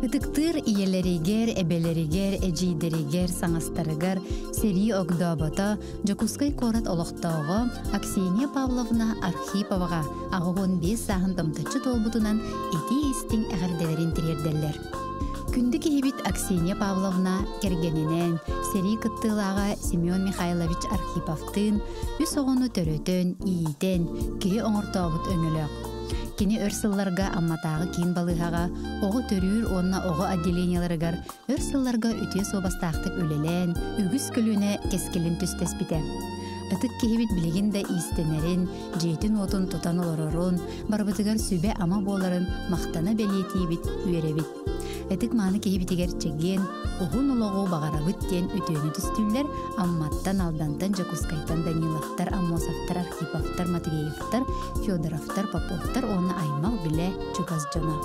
Ытыктыр иелеригер, эбелеригер, эжидеригер, саңастарыгар, сери огдобото, жокускай корат олохтоого, Аксения Павловна Архиповага ағығын 5 сағын томтачы толбутунан эти истин әғірделерін тирерделлер. Күнді кехибит Аксения Павловна кергенинен, сери кыттылаға Семен Михайлович Архиповтын, үс оғыны төрөтөн, иитен, кеhe оңыртообут өңілөк. Кини өрсылларга амматағы кин балыхаға, оғы төрүр онна оғы отделенияларыгар, өрсылларга үте собастақтық өлелен, үгіс күліне кескелін түстес бите. Ытык кехибит билигин да истенерин, жейтін отын тутан олорорун, барбытыгар сүбе ама боларын мақтана белетейбит, үйеребит. Этик маны кехибитигер чеген, оғын олоғу бағарабыт ден үтөөнү түстүллер, амматтан алдантан Жакускайтан Даниловтар, Амосовтар, Архиповтар, Матвеевтар, Федоровтар, Поповтар, оны аймақ біле чугаз жона.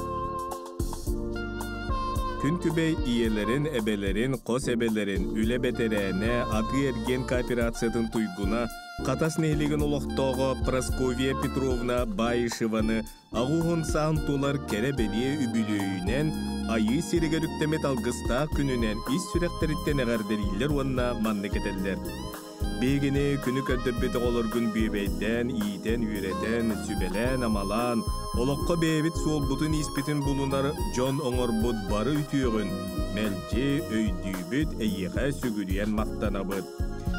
Күн күбей иелерин, эбелерин, қос эбелерин, үле бетерәне, аты ерген кооперациятын туйгуна, қатас нейлеген олықтоғы Прасковия Петровна Байышеваны ағуғын сағын тулар кәрі белие үбілөйінен айы сирегеріктемет алғыста күнінен ис сүректеріттен әғардерилер онына манны кетелдер. Бегіне күні көддірбеті олыргын бүйбейден, ийтен, үйретен, сүбелен, амалан, олыққа бейбет суолбутын испетін бұлынар жон оңырбұд бары ütüğün, мәлже өйдүйбіт әйеға сүгірен мақтанабыд.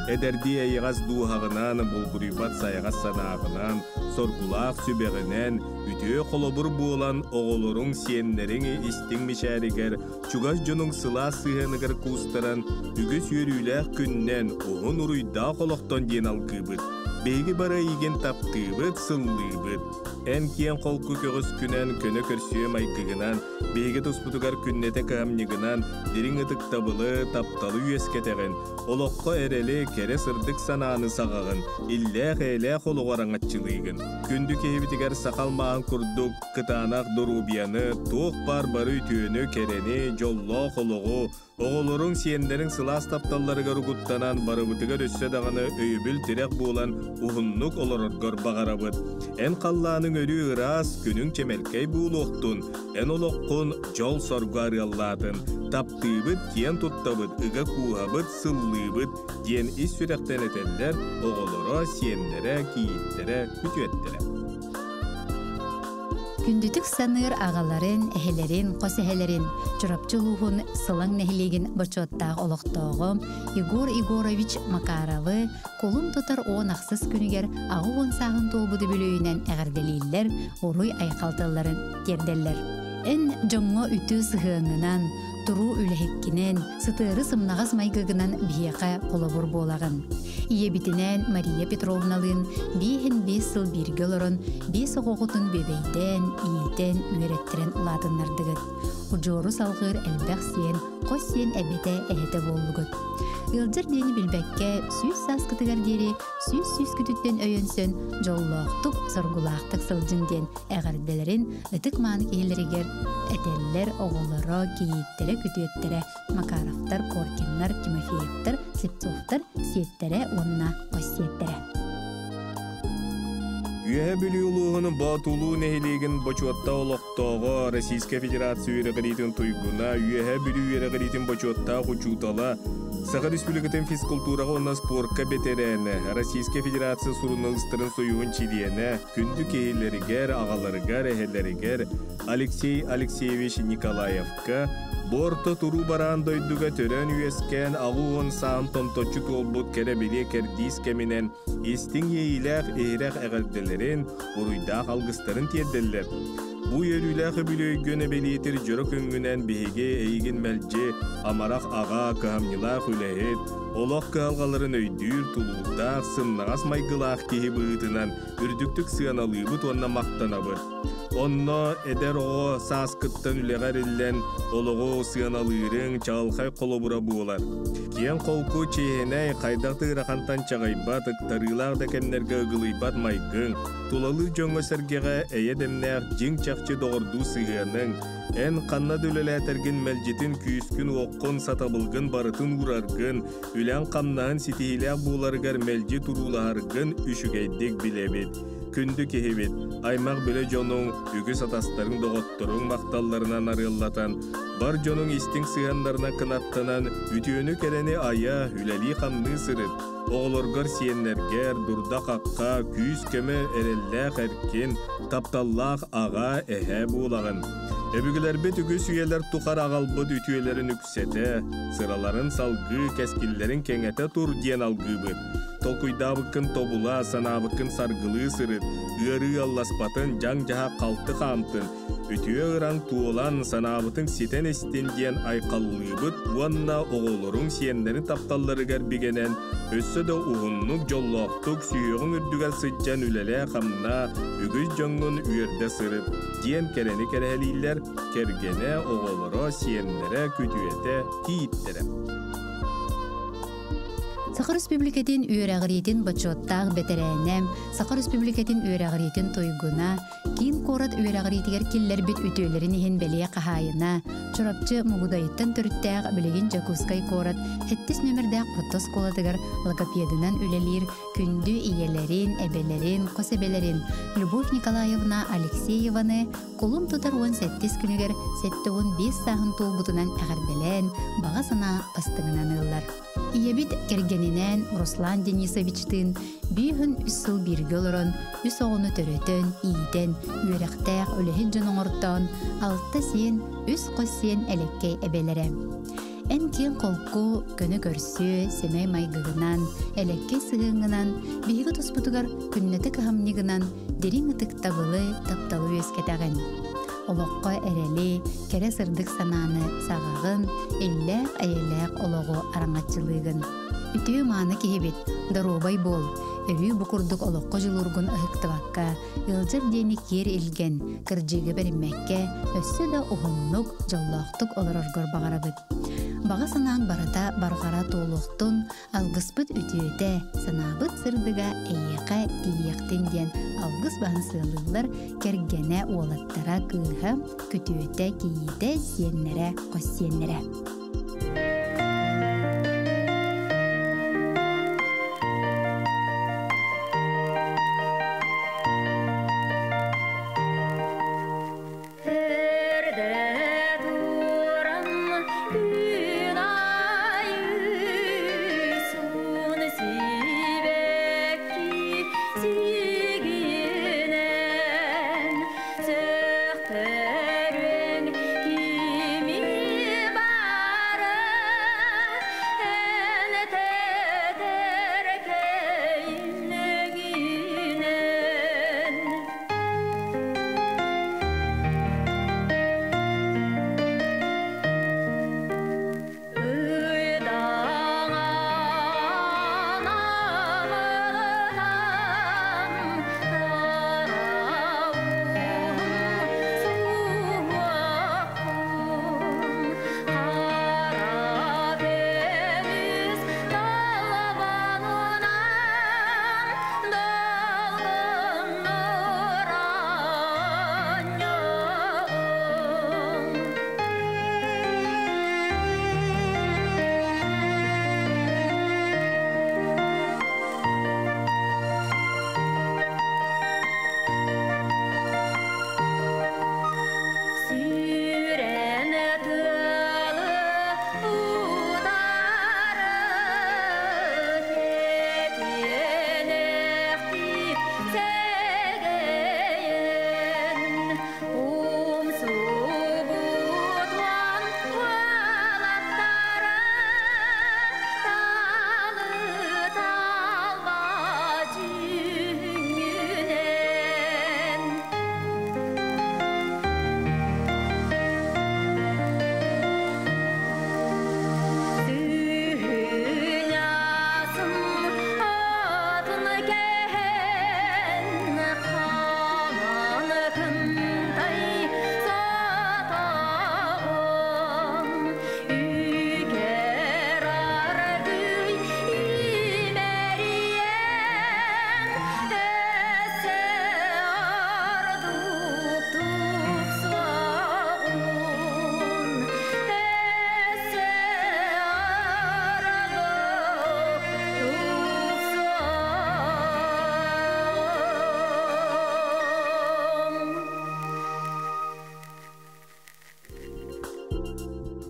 Эдерди әйеғаз дуғағынан, бұлғырыбат сайғаз санағынан, соргулақ сүбеғінен, үтіе қолобыр болан оғылырың сиенлерің істің мешәрігер, чугаз жоның сыла сығынығыр кустаран, үгіс өрүләқ күннен оғын ұруйда қолықтан ден алғыбыд. Бейгі бара еген таптыбыд, сыллыбыд. Ән киен қолқы көгіс күнен көні көрсүйе майқығынан, бейгі тұспытығар күннеті қамнығынан, дерің ұтық табылы, тапталы үйескетեղін, олыққа әрелі кәрі сырдық сананы сағағын, илләқ әйләқ олығаран атчылығын. Күнді кейбітігер сақалмаған күрдік, қытанақ дұрубияны, тоқ бар бары ütüөнü кәрені, жоллақ олығы, оғылырың сиендерің сылас тапталларыгар ұғыттанан барыбытыгар өссө дағаны өйбіл терек болан ұғыннық олырыргар бағарабыд. Ән қалланың өрі ырас күнің чемелкей бұлуқтun, ән олыққын жол соргар ялладын, таптыбыд, кен тұттабыд, ұға куғабыд, сыллыбыд, ден ис сүректен етелдер, оғылыры сиендері, кейіттері, күтуеттері. Күндүтүк саныр ағаларын, әхелерин, қос әхелерин, чурапчылуғын сылаң нәхилеген бачуаттағы олықтауғы Егор Егорович Макаровы колун тұтар оғын ақсыз күнігер ағуын сағын толбуды бөлөйінен әғірделейлер, оруй айқалтыларын терделлер. Ән жоңға үті сығыңынан, тұру үліхеккінен, сытыры сымнағыз майгығынан бияқа қолабыр болағын. Ие бітінен Мария Петровналын бейхін 5 сыл бергелерін 5 оғытын бебейден, иетен, үйреттірен ұладынлардығыд. Ұжору салғыр әлбәқ сен, қос сен әбеті әйті болуғыд. Илдер дені білбәкке сүз саскытығар дері, сүз күтіттен өйінсін, жоллақтық, соргулақтық сылжыңден әғірделерін ұтық маны кейлерігер, әтеллер, оғылары, кейттері, күтеттері, Макаровтар, Коркинлар, Тимофеевтар, Слепцовтар, сеттері, онына қосеттері. Үйе бүліулуғының батулу нәхилеген бачуатта олықтауға Российская Федерация үйріғыретін туйгуна, үйе бүлі үйріғыретін бачуатта құчутала, Саға Республикатын физкультураға онна спортқа бетерәні, Российская Федерация сұрынығыстырын союғын чилиені, күнді кейлерігер, ағаларығар, әхелерігер Алексей Алексеевич Николаевка, Борто туру баран дойдуга төрөн үйескен ағуын саан томточу толбут кәрәбеле кәрдис кәмінен естің ейләқ әйрәқ әғірделерін ұруйдақ алғыстарын тедделер. Бу ерүләқі білөйгөні белетір жөрі күнгінен беге әйген мәлже амарақ аға кағамнилақ үләйет, олақ кағалғаларын өйдүр тулуғдақ сыннағас майғылақ кейі бұғытынан үрдіктік сығаналығыт онна мақтанабыр. Онно эдер оғы саскыттан үлеғар іллен олығы сығаналығырың чағылқай қолыбыра бұғылар. Кен қолку чейінәй қайдақты ұрақантан чағайбат, ықтарылақ да кәмнерге ұғылайбат майқың, тулалы жоңғы сәргеға әйедемнәр жың чақчы доғырду сығаның, ән қанна дөлеләтәрген мәлжетін күйіскін оққын сатабылғын барытын ұрарғын, үлән қамнағын сетейләқ бұғыларғар мәлжі тұрулағарғын үшігәйдек білебет. Күнді кехебет, аймақ біле жоның үгі сатастарын доғыттырың мақталларынан арыллатан, Бар жонун истиң сыгандарына кынаттанан үтүөнү керени ая үлели хамны сырыт. Оғылоргар сиеннергер, дурда қаққа, күйіз көмі әрелләқ әркен, тапталлақ аға әхә буылағын. Өбігілер бет үгіз үйелер тұқар ағалбыд үтүелерін үксеті, сыраларын салғы, кәскиллерін кеңеті тұр ден алғы бұд. Толкуйдабықын тобула, санабықын саргылы сырыт, үйері алласпатын, жан жаға қалты қамтын. Үтüе ыран туолан санабытың ситен истен диен айқаллыбыт, уанна оғолорун сиеннерин тапталларыгар бигенен, өссө да уғыннук жоллоқтук сүйеғын үрдүгәл сыджан үлеле қамна, үгіз жоңын үйерде сырыт, диен керени керелейлер, кергене оғолоро сиеннере күтүете кииттере. Сахар Республикатын үйрәғыретін бачоттағы бетерәнем, Сахар Республикатын үйрәғыретін тойгуна, кейін қорат үйрәғыретігер келлер бет үтөйлерін ехен бәлие қахайына, чорапчы мұғудайыттан түрттәғ білеген Жакускай қорат, хеттіс нөмірдәқ құттас қоладығар логопедынан үлелер, күнді иелерін, әбелерін, қосебелерін, Любовь Николаевна Алексееваны, қолым тұтар 18 күнігер 7-15 сағын тұл бұтынан әғарбелен, баға сана пастығынан ыллар. Иебит кергенинен Руслан Денисовичтин бүйхін үс сыл бирге олырын, үс оғыны төрөтін, ийтен, үйрәқтәқ өліхін жының ортан, алтта сен, үс қос сен әлеккей әбелері. Ән кен қолқу көні көрсі, семей майгығынан, әлеккей сығыңынан, бейгі тұспытығар күннеті кығамнығынан, дерин ұтық табылы, тапталы өскетағын. Олоққа әрелі, кәрі сырдық сананы сағағын, әлләқ олығы араңатчылығын. Үтіе маны кейбет, дарубай бол, өрі бұқырдық олоққа жылырғын ұхықтываққа, ұлжыр деник ер елген, кіржігі бәрімәкке, өссі да ұғымнық, жаллақтық олар орғыр бағарабыд. Баға санаң барата барғара толуқтын, алғыспыд үтіеті, санабыд сырдыға әйеқа тиектен ден алғыс бағын сылылар кергене олаттара кыға, күтіеті кейді сиеннері, қос сиеннері.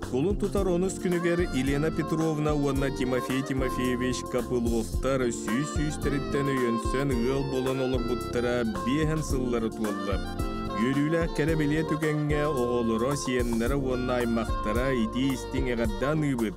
Колун тутар онус күнігер Елена Петровна уанна Тимофей Тимофеевич Капыловтар сүйс-сүйстеріттен өйөнсен ыл болан олар бұттара бейхен сыллары туаллар. Йөрүлі кәребеле түгенге оғолыро сиеннері уанна аймақтара ити истин эғаддан ұйбыт.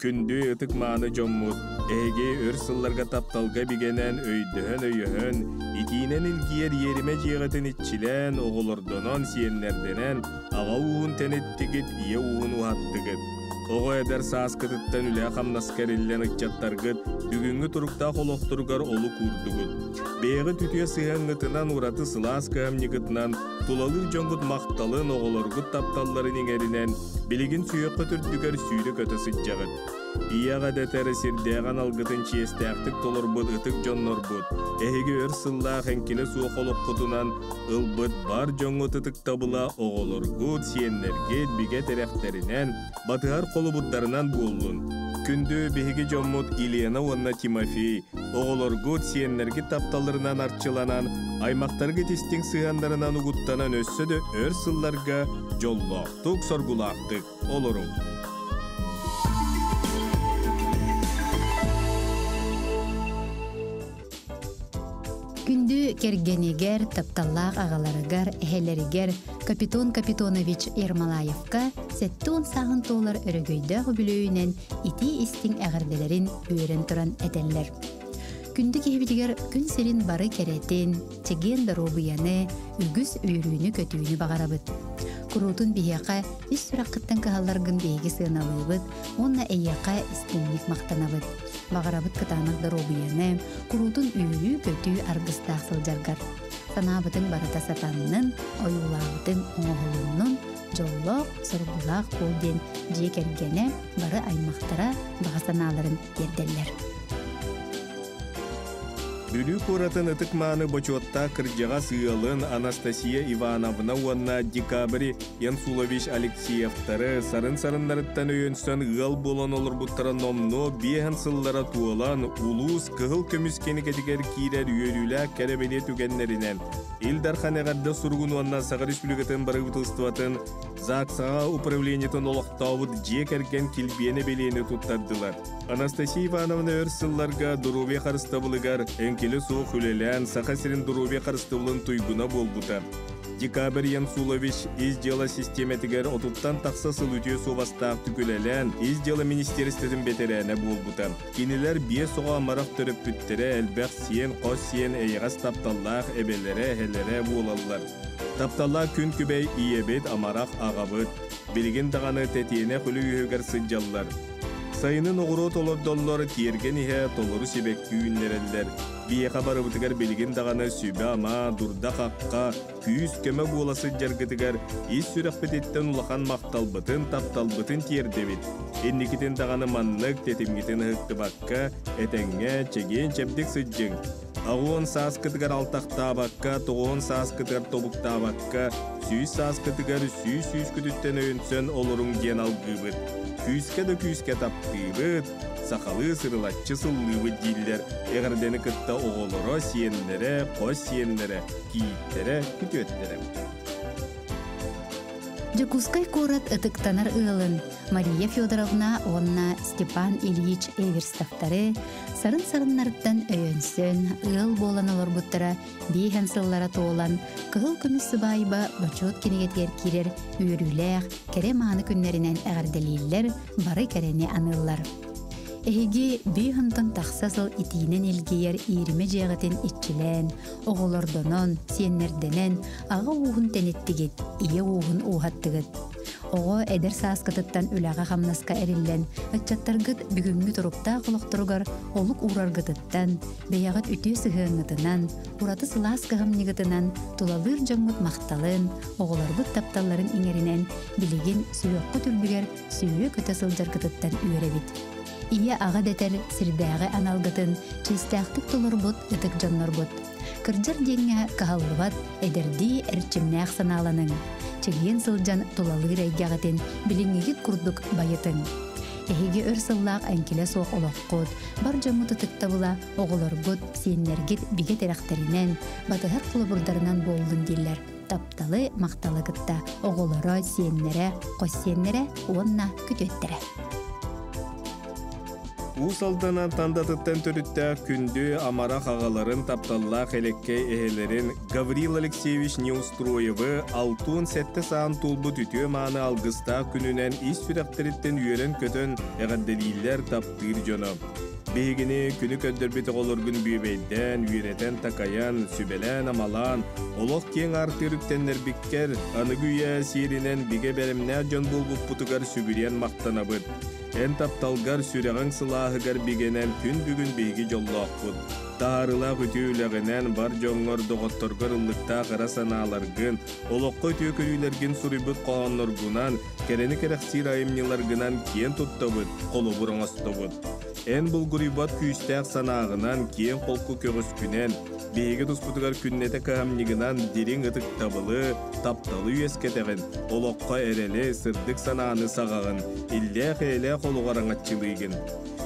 Күнді ұтық маны жоммут, әге өр сылларға тапталға бігенен өйдіхін өйіхін, итинен илгиер ериме жиғатын итчилен оғолордонон сиеннерденен аға уын тәнеттігіт, ие уын уаттығыт. Оғы әдер сааскытыттан үлі қамнаскариллен ұқчаттарғыт, бүгінгі тұрықта қолоқтырғар олы күрдігіт. Бейгі түтіе сыяңғытынан ураты сылас көмнігітінан тулалық жоңғыт мақталын оғылырғыт тапталларын еңерінен білігін сүйеқі түрдігер сүйрі көті сұтжағыт. Ияға дәтәрі сирдеған алғытын чиестәқтік толыр бұд ұтық жоннор бұд. Әйгі өр сыллақ әңкелі суық олық құтынан ұлбыд бар жоңғы тұтық табыла оғылырғыт сиеннергет біге тәрәқтерінен батығар қолы бұддарынан болуын. Күнді беге жоммут Елена уанна Тимофей оғылырғыт сиеннерге тапталырынан артчыланан, аймақтарғы тестің сыяндарынан ұғыттанан өссөді өр сылларға жоллақтық соргулақтық олырың. Күнді кергенегер, тапталлақ ағаларыгар, әхелерігер Капитон Капитонович Ермолаевка сәттуын сағын толар өрігөйді ғүбілөйінен ити истің әғірделерін үйерін тұран әтәллер. Күнді кебедігер күн серін бары кәретін, чеген даробияны, үгіз үйрүйіні көтүйіні бағарабыд. Құрутын бейеқа үс сүраққыттан кағаларғын бейгі сығыналыбыд, онна әйеқа істіңлік мақтанабыд. Бағарабыд кытанық даробияны, құрутын үйрүй көтүй арғыстақ сылжарғар. Санабытын барыта сатанның, ойулағытын оңғылының, жоллық, сұрғылақ қолден жекергені бары аймақтара бағасаналарын ерделер. Бүлі көратын ұтық маны бочуатта кіржаға сыйылын Анастасия Ивановна уанна декабрі Янсулович Алексеевтары сарын-сарынларыттан өйінсен ғал болан олыр бұттара номно бейхен сыллара туылан улус кығыл көміскені кәдігер кейлер үйелілі кәребеле түгенлерінен. Илдархан әғадда сұрғын уанна Сағар Республикатын бары бұтылстыватын Зақсаға управлениетін олықтауыд жек әрген келбені белені тұттардылар. Анастасия Ивановна өр сылларға дұрубе қарыстабылығар әңкелі соқ үлелән сақасырын дұрубе қарыстабылын тұйгуна болбута. Декабрь Янсулович из дела системетігер отуттан тақсасыл өте совастақ түкілелән из дела министерстветін бетерәне болбута. Кенелер бие соға амарақ түріп бүттірі әлбәқ сиен, қос сиен әйғас тапталлақ әбелері әхелері болалылар. Тапталла күн күбәй иебет амарақ ағабыт, білген дағаны тәтиене құлы үйігер сыджаллар. Сайының оғыру толырдоллар тиерген ihe толыру себек күйінлерелер. Бие қабары бұтығар білген дағаны сөбе ама, дұрда қаққа, күйіс көмі боласы жарғытығар, ес сүрек бітеттен ұлақан мақталбытын, тапталбытын тиердебет. Еннекетін дағаны маннық тетімгетін ғықты баққа, әтәңе, чеген чәбдік сыджың. Ағуын сааскытығар алтақтабаққа, тоғуын сааскытығар тобықтабаққа, сүйіс сааскытығар сүйіс күтіттен өйінсен олырың ден алғыбыт. Күйіске де күйіске таптығыт, сақалы сырылатчы сыллыбыт дейлер, еғірдені күтті оғылыры сиенлері, қос сиенлері, кейіттері, күтеттері. Жакускай корат ытыктанар ылын Мария Федоровна онна Степан Ильич Эверстовтары сарын-сарыннарыттан өйөнсөн ыл болан олар бұттыра бейхен сыллара тоолан кығыл күмісі байба бачот кенегетер кирер үйрүләқ кәре маны күннерінен әғарделейлер бары кәрені аныллар. Эһиги бүйхантан тахсасыл итинен илгейер ириме жегатын итчилен, оголордонон, сиеннерденен, ага уғын тенеттигит, ие уғын уғаттыгыт. Ого эдер сааскатыттан үләға хамнаска эриллен, ытчаттаргыт бүгүнгү турупта құлықтырғар, олук ураргытыттан, бейағат үтү сыгыңытынан, ураты сыласка хамнигытынан, тулалыр жоңгут мақталын, оголорбут тапталларын иңеринен, билигин сүйөккү түрбүгер, сүйө көтө сылжаргытыттан үйребит. Ия аға дәтер сирдәғі аналгытын, чистәқтік толырбут, үтік жоннорбут. Кырджар денге кахаллыбат, эдерди әрчімнәқ саналаның. Чеген сылжан толалы рәйгәғытын, біліңігіт күрдік байытын. Эхеге өр сыллақ әнкеле соқ олаққыд, бар жамыты тұқтабыла оғылырбут, сиеннергет биге тәрәқтерінен, батығар құлыбырдарынан болдың дейлер. тапталы макталыгытта оголоро сиеннере косиеннере уонна күтөттере. Усалданан тандатыттан төрүттә күндү амара хагаларын тапталлах элекке эхелерин Гаврил Алексеевич Неустроевы алтын сетте саан тулбу түтүө мааны алгыста күнүнен ис сүрәктериттен үйерен көтөн эгадделийлер таптыр жоно. Бейгini күнү көддөрбүт оголоргун бүйбейден, үйретен такаян, сүбелен амалан, олох кең артырыттеннер биккер, аныгүйе сиринен биге беремне жон булбуп путугар сүбүрен мактанабыт. Эн тапталгар сүрәгән сылаһыгар бигенен күн бүгүн бейги жоллоқпут. Таарыла күтүүләгенен бар жоңгор доготторгор ыллыкта кара санааларгын, олоққа төкөрүләргин сурыбыт коонноргунан, керени керексир айымныларгынан киен туттабыт, колу буроңостабыт. Эн булгурибат күйістәк санағынан киен қолқы көгіскүнен, бейгі тұспытығар күннеті кәмнігінан дерен ұтық табылы, тапталы үйескетեղін, олоққа әрелі сырдық санағыны сағағын, илле-хейле қолуғараңатчылығын.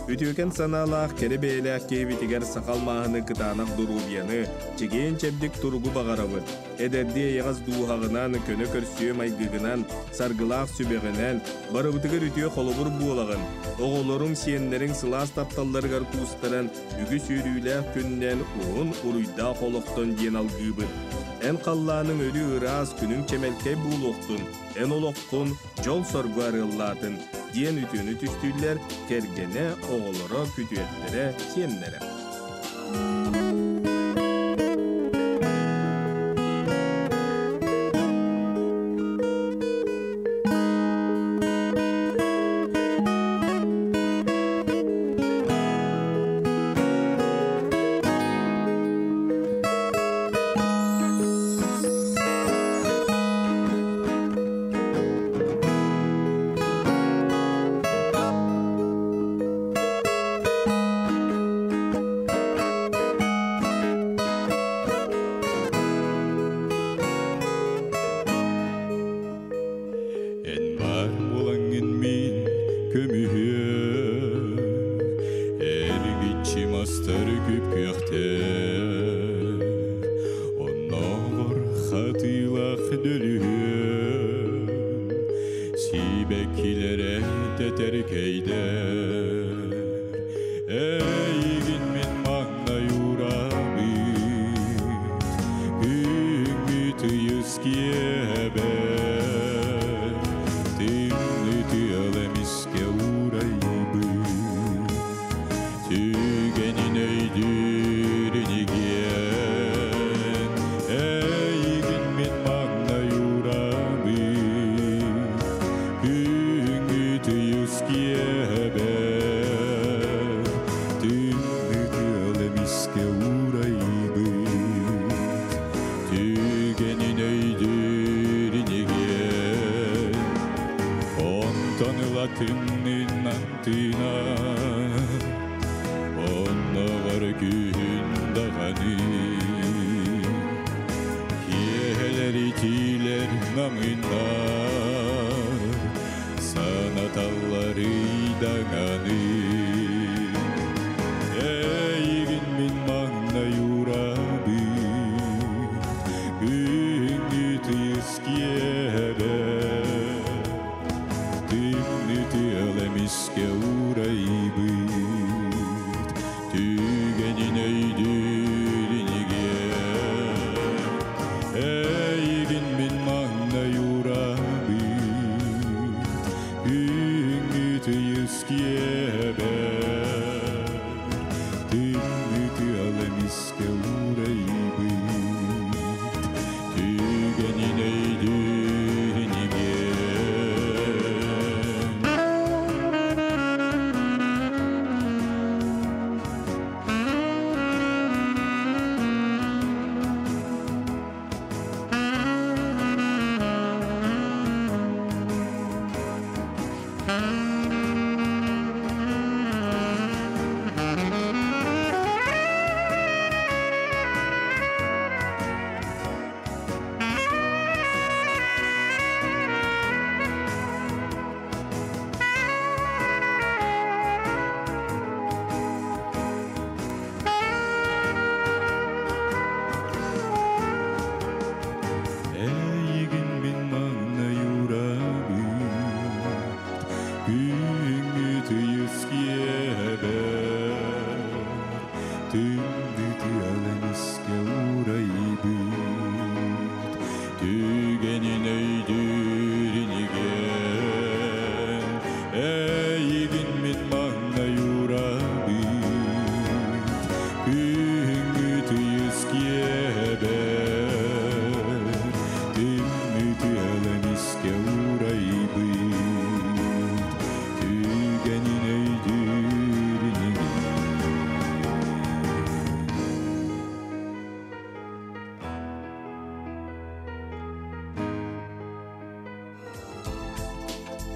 Үтөкен саналақ кері бейләк кейбітігер сақалмағыны кытанақ дұрубияны, чеген чәбдік тұргу бағарабыд. Әдәрде еғаз дуғағынан, көні көрсүйе майгығынан, саргылақ сүбеғінен, барыбытығыр үтөе қолыбыр буылағын. Оғылырың сиенлерің сылас тапталларығар туыстарын, үгі сүйрүйләк күннен уын ұруйда қолықтын ден алғыбыд. Ән қалланың өлі ұраз күнің чемелкей бұлуқтын, ән олоққын жол соргу арыллатын, ден үтіні түстүйлер кергене оғылыры күтуеттері сиенлері.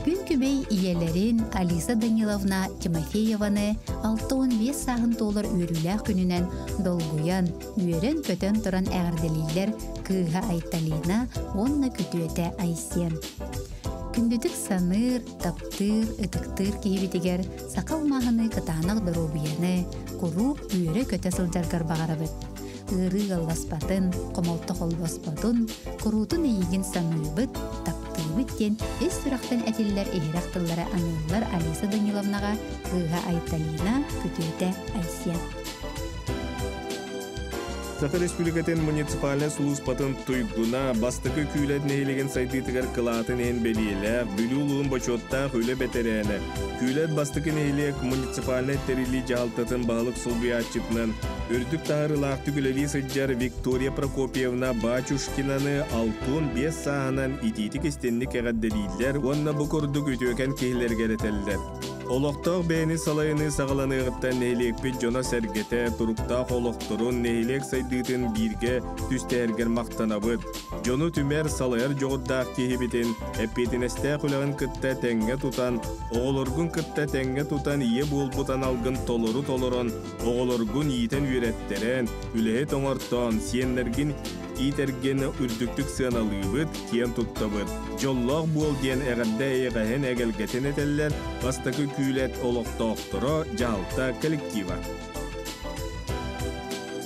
Күн күбей иелерин Алиса Даниловна Тимофееваны 6-15 сағын толыр үйріләқ күнінен долгуян, үйерен көтен тұран әғірделейлер кыға айталина, онна күтуеті айсен. Күндүтік саныр, таптыр, ытықтыр кейбетігер сақал мағыны кытанақ дұробияны, құруп үйері көте сылжарғар бағарабыд. Үрі ғалбаспатын, қомалтық олбаспатын, құрутын ейгін санылбыд, таптырбыттен, өз сұрақтан әтелілер ехірақтылары анылар Алиса Даниловнаға ғыға айталина күтуеті айсия. Саха Республикатын муниципальный сулуспатын туйгуна бастыкы күйлет нехилеген сайтытыгар кылатын ен белиелер, бүлі улуын бачотта хүлі бетерені. Күйлет бастыкы нехилек муниципальный терили жалтатын бағылық сулбиятчытынан үрдік тағырылақ түгілелі сыджар Виктория Прокопьевна Бачушкинаны 6-5 сағынан ититик істенlik әғадделейлер, онна бұқырдық өтөкен кейлерге ретелдер. Олықтақ бәйіні салайыны сағаланығыттан нехилекпет жона сәргеті, тұруқтақ олықтырын нехилек сайдытын бірге түстәргер мақтанабыд. Жону түмер салайыр жоғырдақ кейбетін, әппетін әсті құлағын күтті тәңге тұтан, оғылырғын күтті тәңге тұтан ие болбутан алғын толырын, оғылырғын иетен үйреттерен, үліхе тоңыртан, сиенлерген итергені үрдіктік сыналыбыд, кен тұттабыд. Жоллақ бол ден әғадда еғахен әгелгетін етелер, бастықы күйлет олықтақтыра жалта коллектива.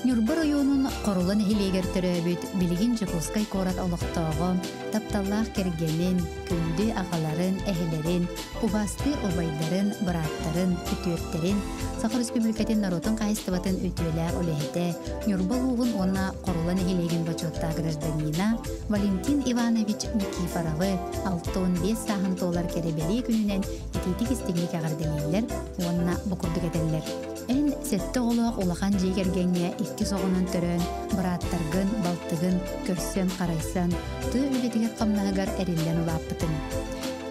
Нюрба районун корулан хилегер төрөбүт билигин Жакускай корат олықтағы, тапталлах кергенин, күнді ағаларын, әхелерин, убастыр обайдарын, бұраттарын, үтүеттерин, Сахар Республикатын народын қайыстыбатын үтүелер олехете, Нюрба луғын онна корулан хилеген бачотта гражданина Валентин Иванович Никифоровы 6-15 сағын толар керебели күнінен итетик истигник ағарделейлер, онна бұқырдық әделер. Эн сетті олақ олақан жегергенге ikki соғынан түрін, бұраттарғын, балтығын, көрсен, қарайсан, тұй үлетігер қамнағығар әрелден ұлаппытын.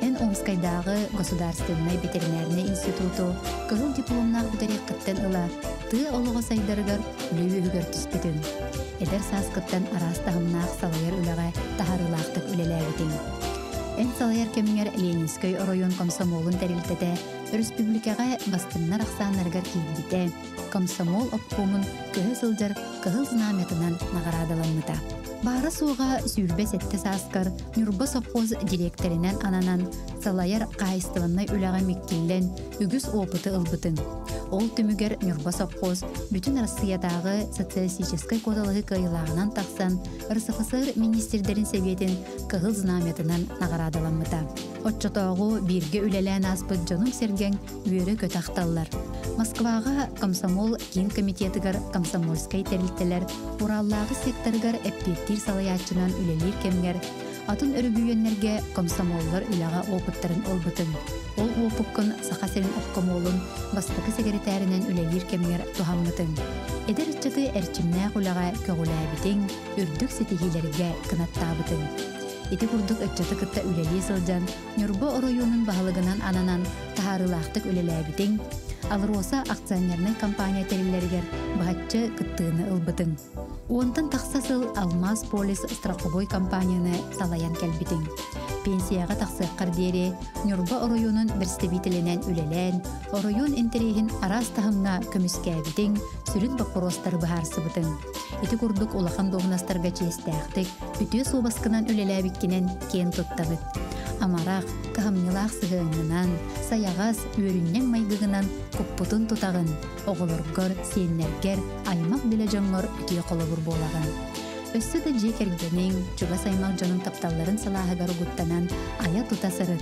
Эн Омскайдағы Государственный ветеринарный институту кығыл дипломнақ бүдерек қыттен ұла, тұй олығы сайдарығар үлі үгір түспетін. Эдер сасқыттан арастағымнақ салайыр үліға тахарылақтық үлеләбетін. Эн салайыр кеміңер Ленинской район комсомолын тәрілтеті, Республикаға бастыннар ақсанарғар кейбіте, комсомол опқомын көхі сылдар көхіл знаметынан нағарадаланмыта. Бары суға сүйірбес әтті саскар, Нюрба совхоз директоринен ананан, салайыр қайыстығыннай үліға меккеллен, үгіз опыты ылбытын. Ол түмігер Нюрба совхоз бүтін Россиядағы социалистической кодалығы кайылағынан тақсан, РСФСР министрдерін сәбетін көхіл знаметынан нағарадаланмыта. Отчотоғу бирге үлелән аспыт жоным серген үйері көтақталлар. Москваға комсомол кен комитетігар комсомольскай тәрілтелер, Ураллағы секторгар әппеттер салаятчынан үлелер кемгер, атын өрігүйенлерге комсомоллар үліға опыттарын олбытын. Ол опыққын сақасырын опқымолын бастықы секретарінен үлелер кемгер тухаммытын. Эдер үтчаты әрчімнә құлаға көгіләбітін, үрдік сетихилерге кынаттабытын. Ити курдук өтчаты кытта үлелі сылжан, Нюрба районун бағылығынан ананан тахарылақтық үлеләбітін, Алроса акционерный компания териллергер бахатчы кыттыыны ылбытын. Онтан тақсасыл Алмаз полис страховой компанияны салаян кәлбітін. Пенсияға тақсыққар дере, Нюрба районун бірстебителенен үлелен, район интерейін арас тахымна көміскәбітін, сүрін бақыростар бұхарсыбытын. Ити курдук улахан доғынастарға честәқтік, үтіе собаскынан үлеләбіккенен кен тұттабыт. Амарақ, кахамнылақ сығыңынан, саяғас өріннен майгығынан көппутын тұтағын, оғылырғыр, сеннергер, аймақ біле жоңғыр үтіе қолығыр болағын. Өссі да жекергенің, чуға саймақ жоның тапталарын салағығар ұғыттанан ая тұтасырыр.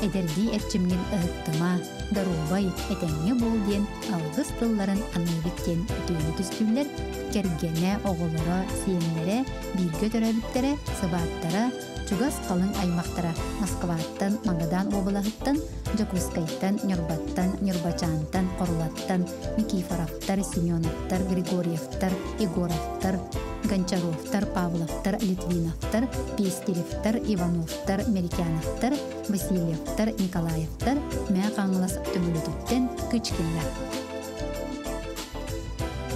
Эдерди әрчімген ұғыттыма, дарубай, әтәңе бол ден алғыз тылларын анайбіттен үтіені түстілер, кергене, оғылыра, сенлері, бірге төрәбіттері, сыбаттары, чугас қалың аймақтара, Москваттан, Магадан обылағыттан, Жакускайттан, Нюрбаттан, Нюрбачантан, Қорлаттан, Никифоровтар, Семеновтар, Григорьевтар, Егоровтар, Гончаровтар, Павловтар, Литвиновтар, Пестеревтар, Ивановтар, Мерикяновтар, Васильевтар, Николаевтар, мә қаңылас түмілітіттен күчкеллер.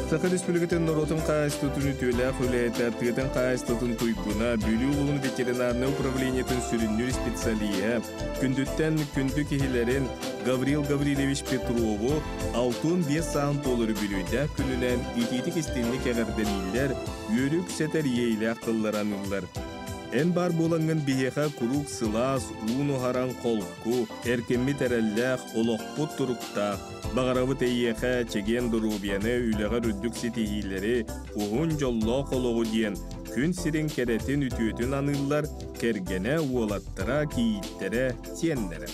Сақы республикатын Норотын қайыстытын ütüyle хүләйтәртігетін қайыстытын туйгуна Бөлі ұлығын ветеринарны управлениетін сүріннүр специалия күндіттен күнді кехилерін Гаврил Гаврилевич Петрову 6-5 сағын толыры бүлүйді күнінен итетік істенlik әғарденілер өрік сәтер ейлі ақылларанылар. Эн бар болаңын бейеға күрік сылас, уыну харан қолқу, әркемі тәрәлләқ, олықпұт тұрықта, бағаравы тәйеға чеген дұрубияны үліға рүддік сетихилері ұғын жолло қолығы дейін күн сирен кәретін үтіетін анылар кәргені уолаттыра кейіттері сенлері.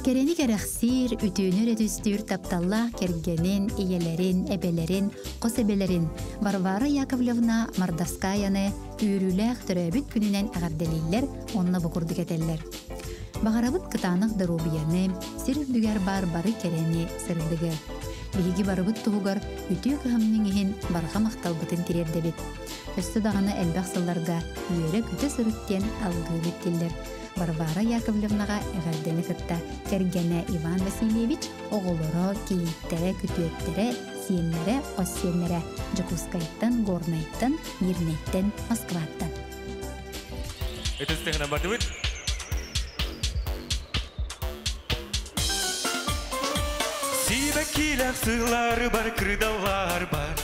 Керени керахсир, ütüünür ödüstür taptalla kergenin, iyelerin, ebelerin, qos ebelerin, Varvara Yakovlevna Mardavskayаны üürülək töröbüt gününen əğardeliller, onunla bukurduk eteller. Bağarabıt kıtanıq darubiyаны, sir düger bari kereni sırdıgı. Bilgi barabıt tuğugar, ütü kıhamның ihin barga maqtalbıtın tirerdebit. Östü dağını elbaqsıllarga, üyere küte sırıtten algı bittiller. Varvara Yakovlevnaға əğərdeni kıtta Kergene Ivan Vasilyevich oğulları, keyittere, kütüettere, siyenlere, osyenlere, Jakuskayttan, Gornayttan, Mirnayttan, Moskvattan. Это стихна бадывит. Сибекилер сылар бар, кырдалар бар.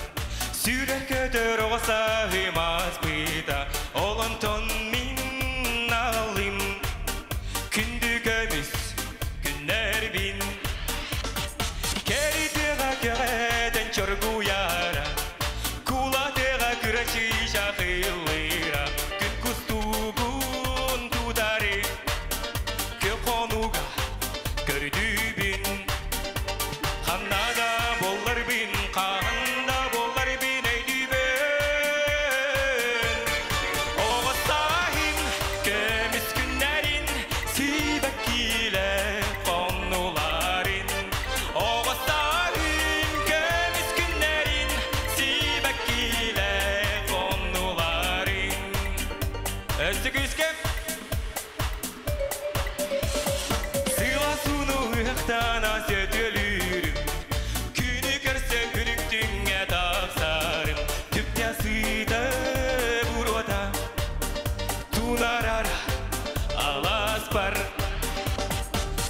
Сүйрек көтөр оғаса химас быйта. Олонтон мин алым. Күнді көміс, күннер бин. Керитіға көгеден чоргу яра. Кулатыға күрәші шақылыра. Күн күстуғын тұтары. Көқонуға көрді бин. Қаннада болар бин, қағында болар бин әйді бін. Оғыстайын көміс күннәрін, сүйбәк келі қонуларын. Оғыстайын көміс күннәрін, сүйбәк келі қонуларын. Өсті күскем сыйласуны ұяқтана сөтелірім. Күні көрсе күніктіңе тақсарым. Түпте сыйды бұрота, тунарара алас бар.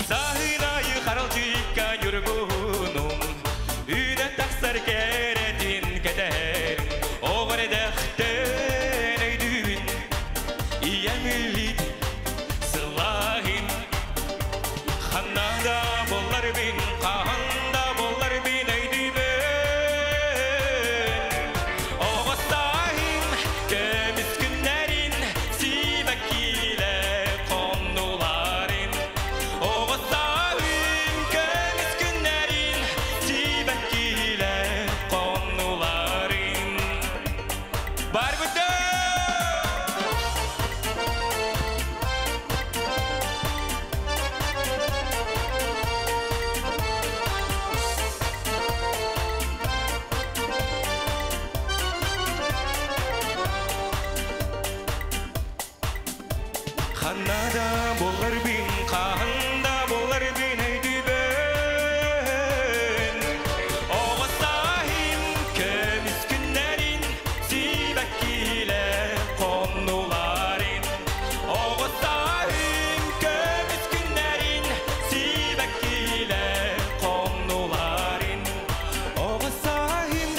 Сағынайы қаралчыққа жүргінім, үйді тақсар керетін кәтәрім. Оғыр дәқтен өйдуін, иемілід сылағын. Қаннада болар бін, қағанда болар бін өйді бін. Оғыстайын көміс күннәрін, сүйбәк келі қонуларын. Оғыстайын көміс күннәрін, сүйбәк келі қонуларын. Бар бұты! Қаннада болар бін, қағында болар бін өйді бін. Оғыстайын көміс күннәрін, сүйбәк келі қонуларын. Оғыстайын көміс күннәрін, сүйбәк келі қонуларын. Оғыстайын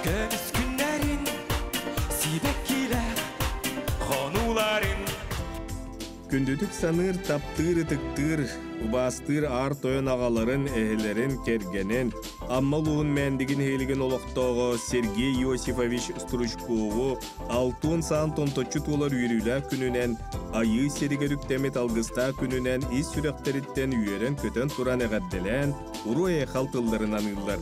көміс күннәрін, сүйбәк келі қонуларын. Күндүтүк саныр таптыр тыктыр, убастыр ар тойон ағаларын эхелерин кергенен, аммалуын мәндігін хейлеген олықтағы Сергей Иосифович Стручкову 6 сан тонточу толар үйрілі күнінен айы серігеріктемет алғыста күнінен ис сүректеріттен үйерен көтен туран әғадделен, уру әйхалтыларын анылар.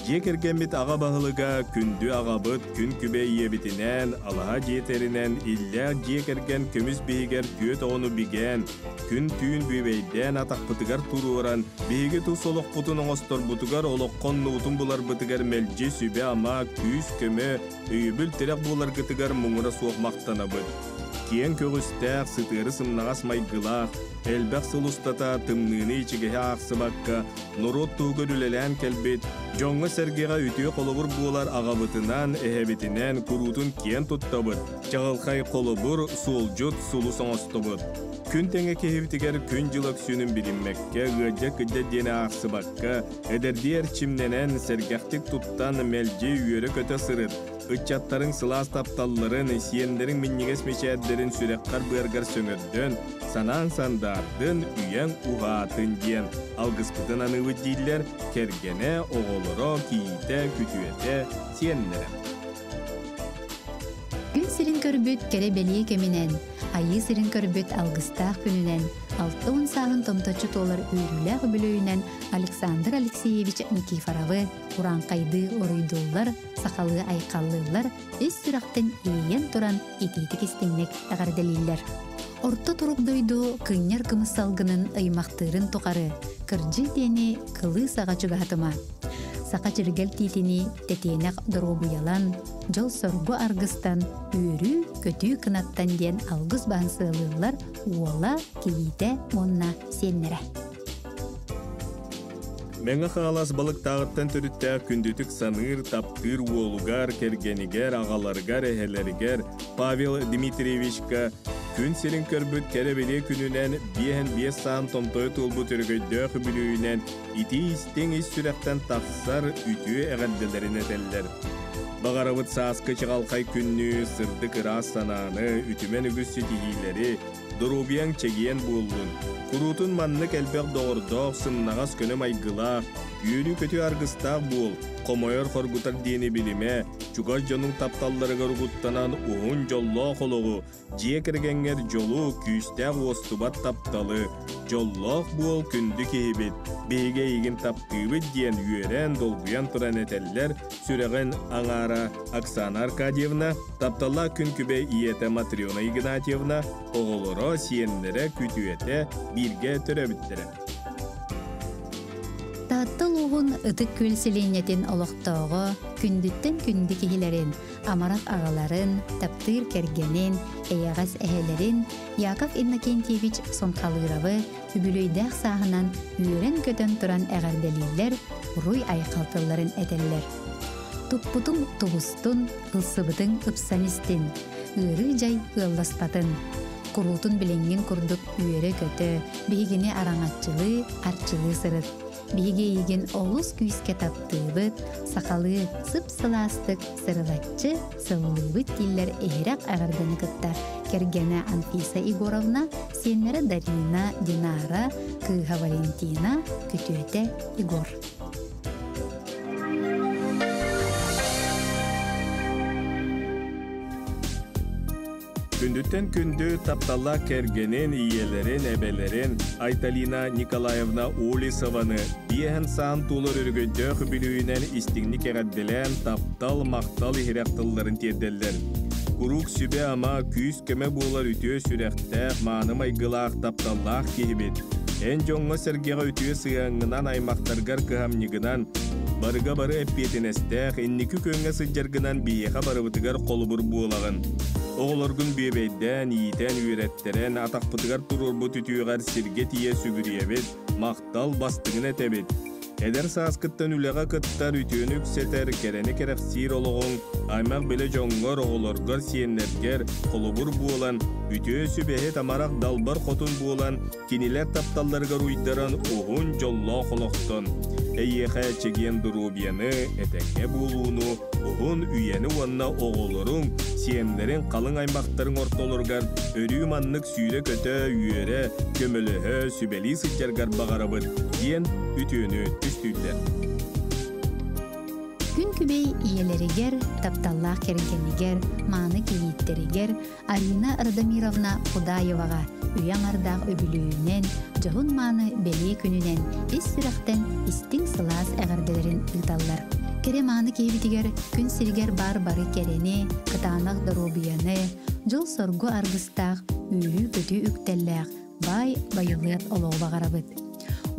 Жекергенбет аға бағылыға күнді ағабыт күн күбе ебітінен, алаға жетерінен, илләк жекерген көміз бейгер көт оғыны биген, күн түйін бүйбейден атақ бұтығар тұруыран, бейге тұл солық бұтын оңыстор бұтығар олыққон нұтын бұлар бұтығар мәлже сүбе ама күйіз көмі, үйбіл тірек бұлар ғытығар мұңыра соқ мақтана бұд. киен көгістәк сытыры сымнағас майгылақ, әлбәқ сылыстата тымныны ичігеге ақсыбаққа, нұрот туғыр үлелән кәлбет, жоңғы сәргеға үтіе қолыбыр бұлар ағабытынан, әхәбетінен күрутын киен тұттабыд, жағылқай қолыбыр солжут сулу соңыстабыд. Күн тәңе кехевтігер күн жылық сүйінің білінмекке, ғыджа күдді дені ақсыбаққа, әдердер чимненен сәргәқтік тұттан мәлже үйері көті сырыд. Үтчаттарын сылас тапталларын, сиендерін міннегес мечәддерін сүрекқар бұйарғар сөңірден, санаң сандардың үйен ұғатын ден. Алғыспытын анығы дейлер, кергене, оғылыро, кейте, күтуете, сиендерін. Күн сирин көрбүт кере белие кеминен, айы сирин көрбүт алгыстаах күнүнен, 6 сағын томточу толар үйрүләғ бүлөйінен Александр Алексеевич Никифоровы, уранқайды орыйдулар, сақалы айқаллылар, өз сүрақтын ейен туран етейтік істіңнек әғарделейлер. Орта тұрук дойду кыйняр кымысалгынын ыймақтырын тоқары, кыржы дені кылы саға чугатыма. Сақа чиргел титини тетенек дробуялан, жол соргу аргыстан, үйрі көтүү кынаттан ден алгыз бансылылар уола кейите онна сеннере. Мәңі қағалас балық тағыттан түрітті күндітік саныр, таптыр, уолугар, кергенігер, ағаларгар, әхелерігер Павел Дмитриевичка күн серін көрбіт кәребеле күнінен бейін бес саан томтой тұлбы түргөйдөк бүлүйінен ити істен ес сүректен тақсар үтіе әғадделерін әтелдер. Бағарабыт саасқы чығалқай күнні, сырды қырас сананы, үтімен үгіс сетігейлері, дұрубиян чегиен болуын. Құрутын маннық әлбәқ доғырдоқ, сыннағас көні майгылақ, үйілі көті арғыстақ бол, қомойыр қорғытар дені біліме, чугар жонын тапталларыға рұғыттанан уғын жолло қолуғы, жие кіргенгер жолу күйістәқ остубат тапталы, жоллоқ бол күнді кейбет, бейге егін таптыбыт ден үйерен долгуян тұран әтәллер, сүреген аңара Оксана Аркадьевна, тапталла күн күбе иеті Матриона Игнатьевна, оғылыро сиенлері күтуеті бірге түрәбіттірі. Таттыл уғын ытык көлселенетін олықтауғы, күндіттен күнді кехілерін, амарақ ағаларын, таптыр кергенін, әйағас әхелерін, Яков Иннокентьевич Сонқалыравы, үбілөйдәқ сағынан үйерен көтен тұран әғарделейлер, руй айқалтыларын әтелілер. Туппутун тубустун, ылсыбытын ыпсанистин, ыры жай ылласпатын. Құрутын біленген күрдік үйері көті, бейгіне араңатчылы, арчылы сырыт. Бейге еген олыс күйіске таптыбыт, сақалы сып-сыластық сырылатчы, сыллыбыт диллер әйрақ ағырданы кыттар. Кергені Анфиса Игоровна, сенері Дарина, Динара, Кыға Валентина, күтуеті Игор. Күндіттен күнді тапталла кергенен иелерін, әбелерін Айталина Николаевна Улисованы бейін саан тулыр үргөйдөк білуінен истігнік әғадделен таптал мақтал ихирақтыларын терделдер. Күрук сүбе ама күйіс көмі болар үтіе сүрәқтәк маңым айгылақ тапталлақ кейбет. Ән жоңғы сәргеға үтіе сыяңынан аймақтарғар кыхамнигынан барыға бары әппетінестәк, эннікі көңі сыджаргынан бейеға барыбытыгар қолыбыр болағын. Оғылыргын бебейден, иетен үйреттерен, атақпытыгар тұрурбут үтіуғар сиргет ие сүгіриебет, мақтал бастығын әтебет. Әдер саскыттан үлеға кыттар үтіуіні үксетер, керені керек сир олығын, аймақ беле жоңғыр оғылырғар сиенлергер, қолыбыр болан, үтіуі сүбәхе тамарақ далбар қотын болан, кенелер тапталларғар уйдаран оғын жолла қолықтын. Әйеқә чеген дұрубияны, әтәңе болуыны, оғын үйені онна оғылырың, сиендерін қалың аймақтарын ортолырғар, өрі маннық сүйре көті үйері, көмілігі, сүбәлі сыджарғар бағарабыд, ден үтіуіні түстүйдер. Күн күбей иелерігер, тапталлақ кергенігер, маны кейіттерігер, Арина Ардамировна Худаеваға үйен ардақ өбілуінен, жоғын маны бәле күнінен, ес сүрақтен істің сылас әғарделерін ұйталар. Кере маны кейбітігер, күн сіргер бар-бары керені, қытанақ дұрубияны, жол соргу арғыстақ, үйі көті үктәлләқ, бай-байылыят олығы бағарабыд.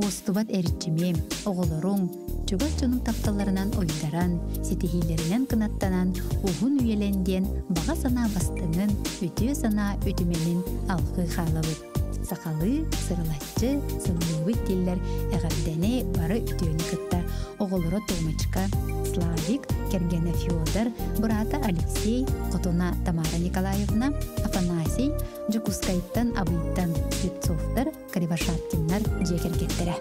Остубат әрітчімем, оғылырың, чугас чонун тапталарынан ойдаран, сетихилеринен кынаттанан, уғын үйеленден баға сана бастыңын, үтіе сана үтіменін алғы қалабыд. Сақалы, сырылатчы, сыллыбыт диллер әғардәне бары үтіені кытта. Оғылыры Томочка, Славик, Кергена Федор, брата Алексей, Котуна Тамара Николаевна, Афанасий, Джукускайттан Абыйттан Слепцовтар, Карибашаттиннар жекергеттері.